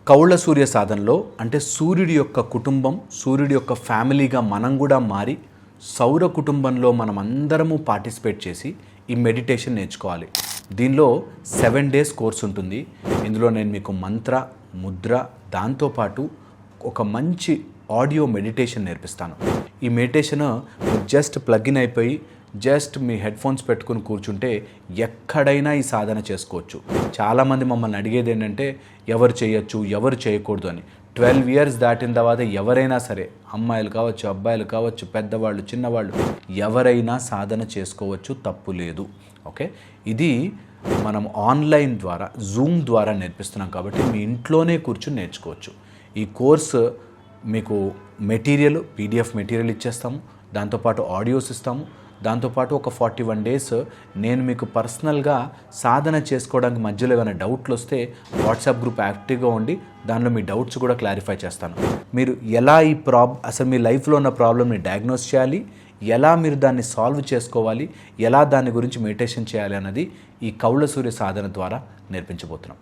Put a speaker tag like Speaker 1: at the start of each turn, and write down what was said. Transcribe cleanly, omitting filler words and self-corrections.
Speaker 1: కౌళ్ళ సూర్య సాధనలో అంటే సూర్యుడి యొక్క కుటుంబం, సూర్యుడి యొక్క ఫ్యామిలీగా మనం కూడా మారి సౌర కుటుంబంలో మనం అందరము పార్టిసిపేట్ చేసి ఈ మెడిటేషన్ నేర్చుకోవాలి. దీనిలో 7 days కోర్స్ ఉంటుంది. ఇందులో నేను మీకు మంత్ర, ముద్ర, దాంతోపాటు ఒక మంచి ఆడియో మెడిటేషన్ నేర్పిస్తాను. ఈ మెడిటేషన్ జస్ట్ ప్లగ్ఇన్ అయిపోయి జస్ట్ మీ హెడ్ ఫోన్స్ పెట్టుకుని కూర్చుంటే ఎక్కడైనా ఈ సాధన చేసుకోవచ్చు. చాలామంది మమ్మల్ని అడిగేది ఏంటంటే ఎవరు చేయొచ్చు, ఎవరు చేయకూడదు అని. 12 years దాటిన తర్వాత ఎవరైనా సరే, అమ్మాయిలు కావచ్చు, అబ్బాయిలు కావచ్చు, పెద్దవాళ్ళు, చిన్నవాళ్ళు, ఎవరైనా సాధన చేసుకోవచ్చు, తప్పు లేదు. ఓకే, ఇది మనం ఆన్లైన్ ద్వారా, జూమ్ ద్వారా నేర్పిస్తున్నాం కాబట్టి మీ ఇంట్లోనే కూర్చుని నేర్చుకోవచ్చు. ఈ కోర్సు మీకు మెటీరియల్, PDF మెటీరియల్ ఇచ్చేస్తాము, దాంతోపాటు ఆడియోస్ ఇస్తాము, దాంతోపాటు ఒక 41 days నేను మీకు పర్సనల్గా సాధన చేసుకోవడానికి మధ్యలో ఏమైనా డౌట్లు వస్తే వాట్సాప్ గ్రూప్ యాక్టివ్గా ఉండి దానిలో మీ డౌట్స్ కూడా క్లారిఫై చేస్తాను. మీరు ఎలా ఈ అసలు మీ లైఫ్లో ఉన్న ప్రాబ్లమ్ని డయాగ్నోస్ చేయాలి, ఎలా మీరు దాన్ని సాల్వ్ చేసుకోవాలి, ఎలా దాని గురించి మెడిటేషన్ చేయాలి అన్నది ఈ కౌళ్ళ సూర్య సాధన ద్వారా నేర్పించబోతున్నాం.